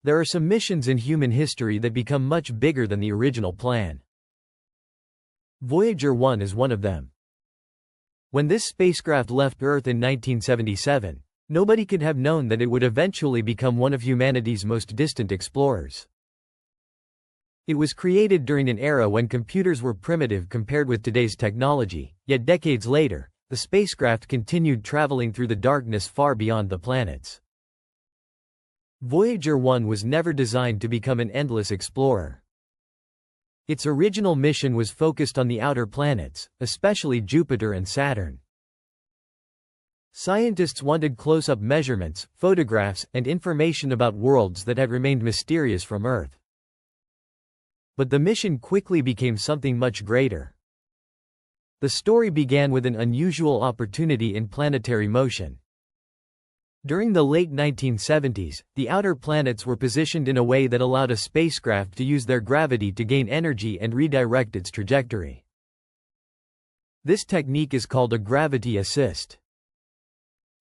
There are some missions in human history that become much bigger than the original plan. Voyager 1 is one of them. When this spacecraft left Earth in 1977, nobody could have known that it would eventually become one of humanity's most distant explorers. It was created during an era when computers were primitive compared with today's technology, yet decades later, the spacecraft continued traveling through the darkness far beyond the planets. Voyager 1 was never designed to become an endless explorer. Its original mission was focused on the outer planets, especially Jupiter and Saturn. Scientists wanted close-up measurements, photographs, and information about worlds that had remained mysterious from Earth. But the mission quickly became something much greater. The story began with an unusual opportunity in planetary motion. During the late 1970s, the outer planets were positioned in a way that allowed a spacecraft to use their gravity to gain energy and redirect its trajectory. This technique is called a gravity assist.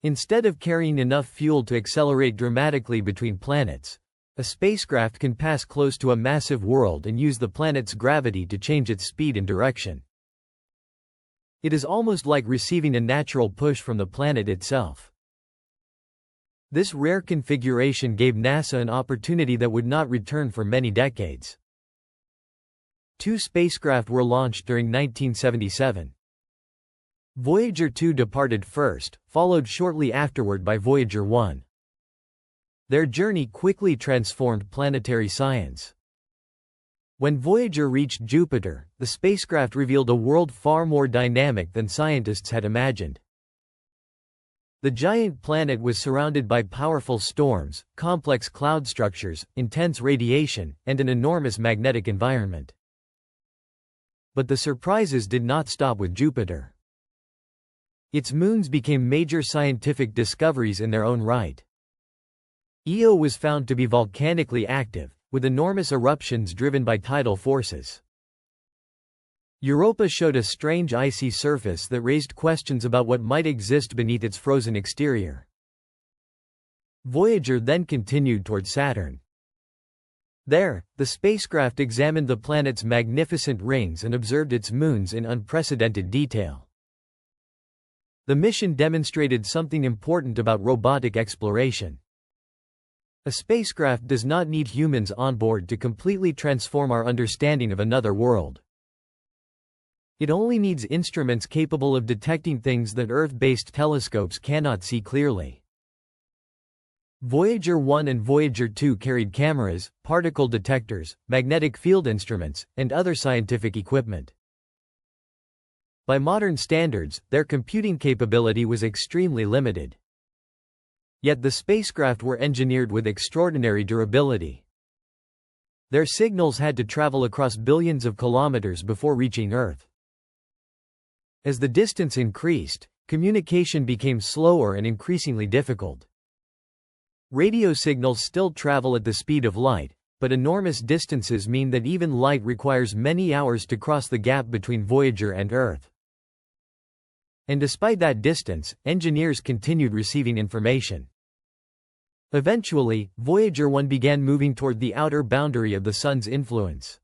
Instead of carrying enough fuel to accelerate dramatically between planets, a spacecraft can pass close to a massive world and use the planet's gravity to change its speed and direction. It is almost like receiving a natural push from the planet itself. This rare configuration gave NASA an opportunity that would not return for many decades. 2 spacecraft were launched during 1977. Voyager 2 departed first, followed shortly afterward by Voyager 1. Their journey quickly transformed planetary science. When Voyager reached Jupiter, the spacecraft revealed a world far more dynamic than scientists had imagined. The giant planet was surrounded by powerful storms, complex cloud structures, intense radiation, and an enormous magnetic environment. But the surprises did not stop with Jupiter. Its moons became major scientific discoveries in their own right. Io was found to be volcanically active, with enormous eruptions driven by tidal forces. Europa showed a strange icy surface that raised questions about what might exist beneath its frozen exterior. Voyager then continued toward Saturn. There, the spacecraft examined the planet's magnificent rings and observed its moons in unprecedented detail. The mission demonstrated something important about robotic exploration. A spacecraft does not need humans on board to completely transform our understanding of another world. It only needs instruments capable of detecting things that Earth-based telescopes cannot see clearly. Voyager 1 and Voyager 2 carried cameras, particle detectors, magnetic field instruments, and other scientific equipment. By modern standards, their computing capability was extremely limited. Yet the spacecraft were engineered with extraordinary durability. Their signals had to travel across billions of kilometers before reaching Earth. As the distance increased, communication became slower and increasingly difficult. Radio signals still travel at the speed of light, but enormous distances mean that even light requires many hours to cross the gap between Voyager and Earth. And despite that distance, engineers continued receiving information. Eventually, Voyager 1 began moving toward the outer boundary of the Sun's influence.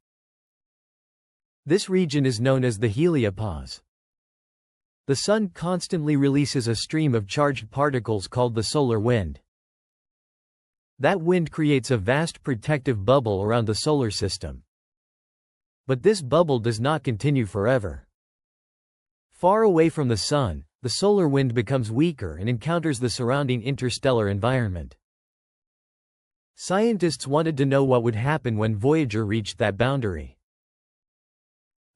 This region is known as the heliopause. The Sun constantly releases a stream of charged particles called the solar wind. That wind creates a vast protective bubble around the solar system. But this bubble does not continue forever. Far away from the Sun, the solar wind becomes weaker and encounters the surrounding interstellar environment. Scientists wanted to know what would happen when Voyager reached that boundary.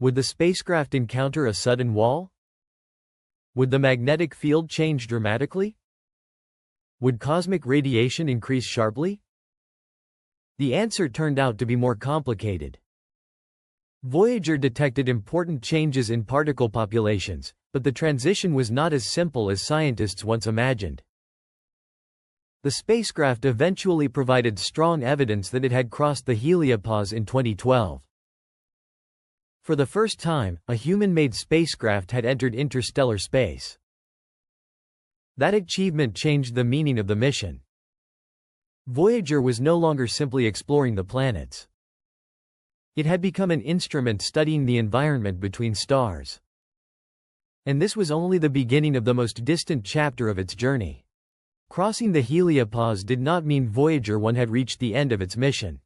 Would the spacecraft encounter a sudden wall? Would the magnetic field change dramatically? Would cosmic radiation increase sharply? The answer turned out to be more complicated. Voyager detected important changes in particle populations, but the transition was not as simple as scientists once imagined. The spacecraft eventually provided strong evidence that it had crossed the heliopause in 2012. For the first time, a human-made spacecraft had entered interstellar space. That achievement changed the meaning of the mission. Voyager was no longer simply exploring the planets. It had become an instrument studying the environment between stars. And this was only the beginning of the most distant chapter of its journey. Crossing the helopause did not mean Voyager 1 had reached the end of its mission.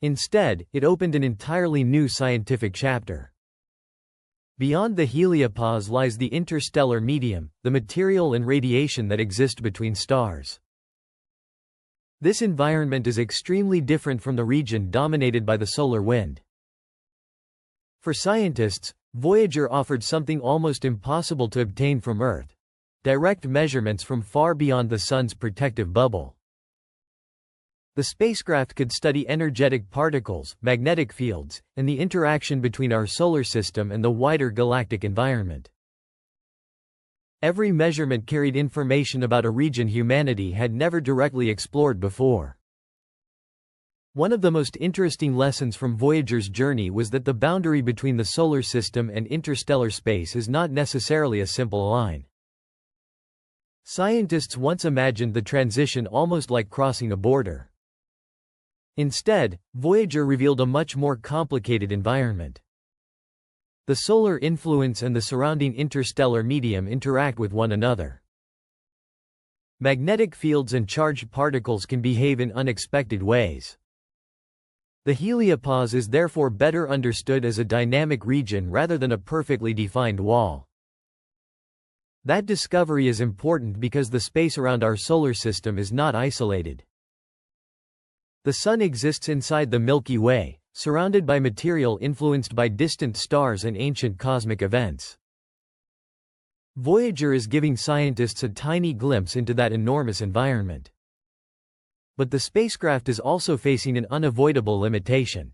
Instead, it opened an entirely new scientific chapter. Beyond the helopause lies the interstellar medium, the material and radiation that exist between stars. This environment is extremely different from the region dominated by the solar wind. For scientists, Voyager offered something almost impossible to obtain from Earth: direct measurements from far beyond the Sun's protective bubble. The spacecraft could study energetic particles, magnetic fields, and the interaction between our solar system and the wider galactic environment. Every measurement carried information about a region humanity had never directly explored before. One of the most interesting lessons from Voyager's journey was that the boundary between the solar system and interstellar space is not necessarily a simple line. Scientists once imagined the transition almost like crossing a border. Instead, Voyager revealed a much more complicated environment. The solar influence and the surrounding interstellar medium interact with one another. Magnetic fields and charged particles can behave in unexpected ways. The helopause is therefore better understood as a dynamic region rather than a perfectly defined wall. That discovery is important because the space around our solar system is not isolated. The Sun exists inside the Milky Way, surrounded by material influenced by distant stars and ancient cosmic events. Voyager is giving scientists a tiny glimpse into that enormous environment. But the spacecraft is also facing an unavoidable limitation: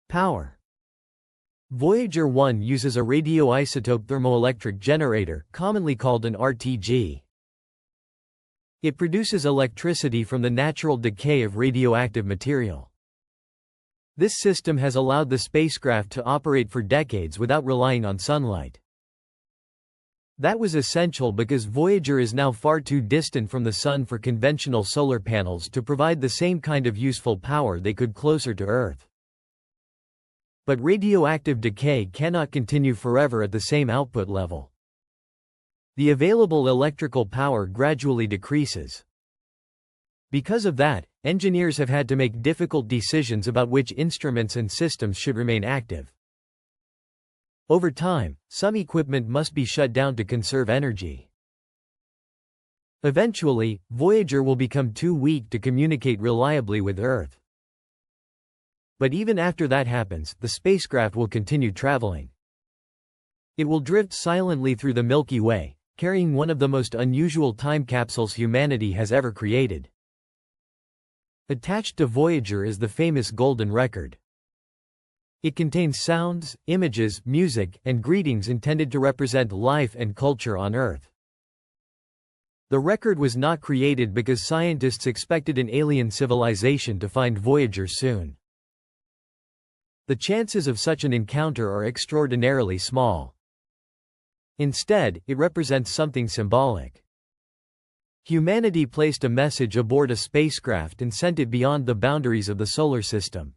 power. Voyager 1 uses a radioisotope thermoelectric generator, commonly called an RTG. It produces electricity from the natural decay of radioactive material. This system has allowed the spacecraft to operate for decades without relying on sunlight. That was essential because Voyager is now far too distant from the Sun for conventional solar panels to provide the same kind of useful power they could closer to Earth. But radioactive decay cannot continue forever at the same output level. The available electrical power gradually decreases. Because of that, engineers have had to make difficult decisions about which instruments and systems should remain active. Over time, some equipment must be shut down to conserve energy. Eventually, Voyager will become too weak to communicate reliably with Earth. But even after that happens, the spacecraft will continue traveling. It will drift silently through the Milky Way, carrying one of the most unusual time capsules humanity has ever created. Attached to Voyager is the famous Golden Record. It contains sounds, images, music, and greetings intended to represent life and culture on Earth. The record was not created because scientists expected an alien civilization to find Voyager soon. The chances of such an encounter are extraordinarily small. Instead, it represents something symbolic. Humanity placed a message aboard a spacecraft and sent it beyond the boundaries of the solar system.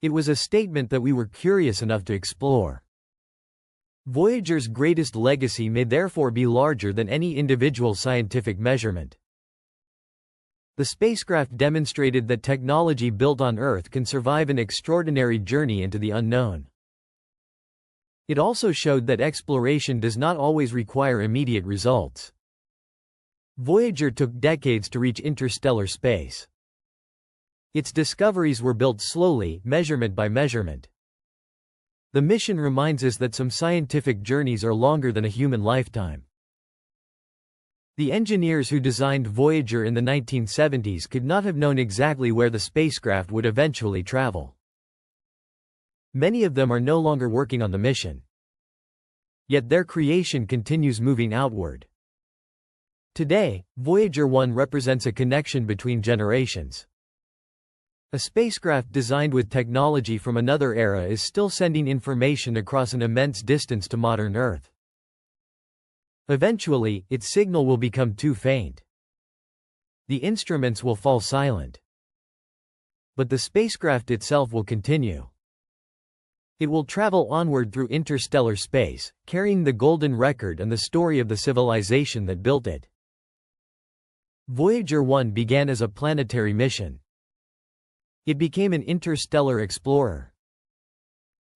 It was a statement that we were curious enough to explore. Voyager's greatest legacy may therefore be larger than any individual scientific measurement. The spacecraft demonstrated that technology built on Earth can survive an extraordinary journey into the unknown. It also showed that exploration does not always require immediate results. Voyager took decades to reach interstellar space. Its discoveries were built slowly, measurement by measurement. The mission reminds us that some scientific journeys are longer than a human lifetime. The engineers who designed Voyager in the 1970s could not have known exactly where the spacecraft would eventually travel. Many of them are no longer working on the mission. Yet their creation continues moving outward. Today, Voyager 1 represents a connection between generations. A spacecraft designed with technology from another era is still sending information across an immense distance to modern Earth. Eventually, its signal will become too faint. The instruments will fall silent. But the spacecraft itself will continue. It will travel onward through interstellar space, carrying the golden record and the story of the civilization that built it. Voyager 1 began as a planetary mission. It became an interstellar explorer.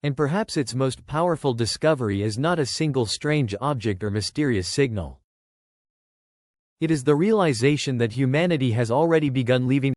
And perhaps its most powerful discovery is not a single strange object or mysterious signal. It is the realization that humanity has already begun leaving